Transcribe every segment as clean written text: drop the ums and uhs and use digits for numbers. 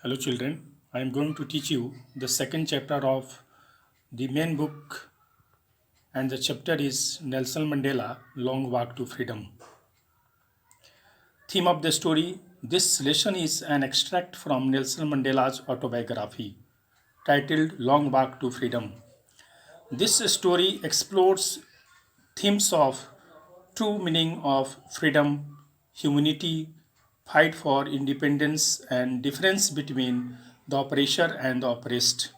Hello children, I am going to teach you the second chapter of the main book, and the chapter is Nelson Mandela Long Walk to Freedom. Theme of the story: this lesson is an extract from Nelson Mandela's autobiography titled Long Walk to Freedom. This story explores themes of true meaning of freedom, humanity, fight for independence, and difference between the oppressor and the oppressed.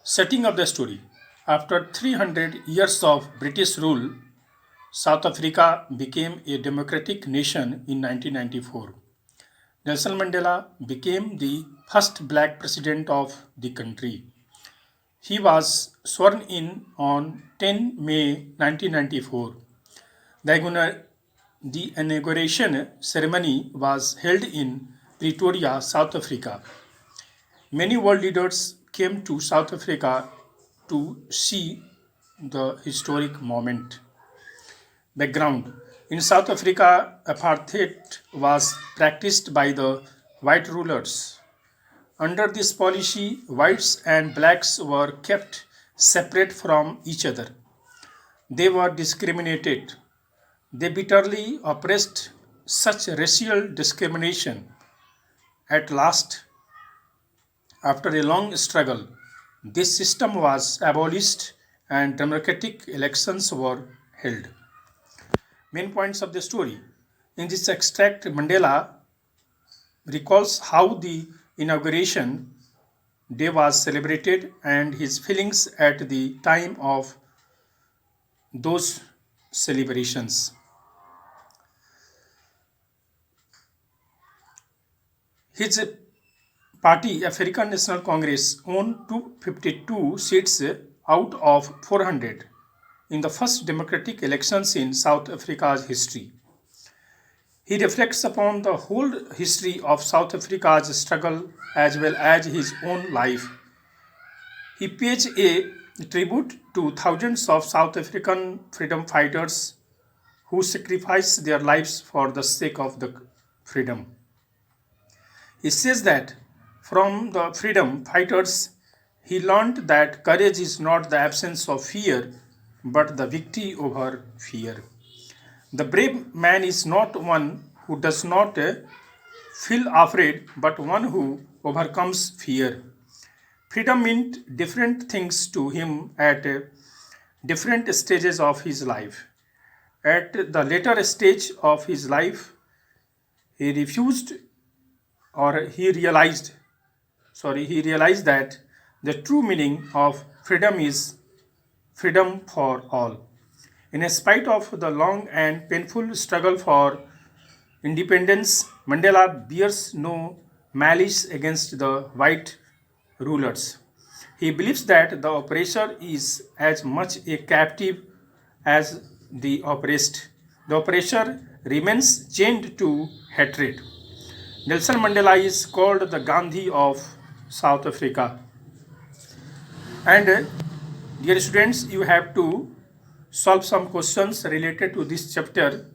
Setting of the story: after 300 years of British rule, South Africa became a democratic nation in 1994. Nelson Mandela became the first black president of the country. He was sworn in on 10 May 1994. The inauguration ceremony was held in Pretoria, South Africa. Many world leaders came to South Africa to see the historic moment. Background: in South Africa, apartheid was practiced by the white rulers. Under this policy, whites and blacks were kept separate from each other. They were discriminated. They bitterly oppressed such racial discrimination. At last, after a long struggle, this system was abolished and democratic elections were held. Main points of the story. In this extract, Mandela recalls how the inauguration day was celebrated and his feelings at the time of those celebrations. His party, African National Congress, won 252 seats out of 400 in the first democratic elections in South Africa's history. He reflects upon the whole history of South Africa's struggle as well as his own life. He pays a tribute to thousands of South African freedom fighters who sacrificed their lives for the sake of the freedom. He says that from the freedom fighters, he learned that courage is not the absence of fear, but the victory over fear. The brave man is not one who does not feel afraid, but one who overcomes fear. Freedom meant different things to him at different stages of his life. At the later stage of his life, he refused or he realized that the true meaning of freedom is freedom for all. In spite of the long and painful struggle for independence, Mandela bears no malice against the white rulers. He believes that the oppressor is as much a captive as the oppressed. The oppressor remains chained to hatred. Nelson Mandela is called the Gandhi of South Africa. And dear students, you have to solve some questions related to this chapter,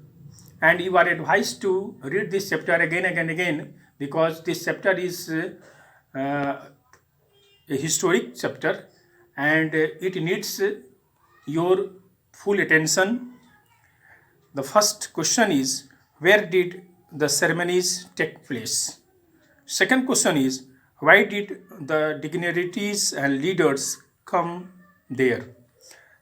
and you are advised to read this chapter again and again, because this chapter is a historic chapter and it needs your full attention. The first question is, where did the ceremonies take place? Second question is, why did the dignitaries and leaders come there?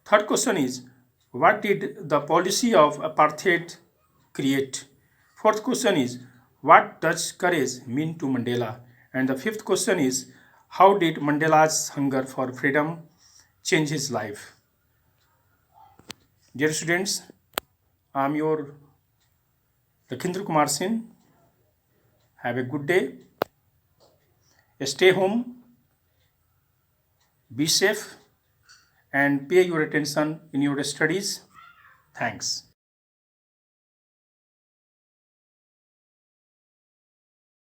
Third question is, what did the policy of apartheid create? Fourth question is, what does courage mean to Mandela? And the fifth question is, how did Mandela's hunger for freedom change his life? Dear students, I am your Rakhindra Kumar Singh. Have a good day. Stay home, be safe, and pay your attention in your studies. Thanks.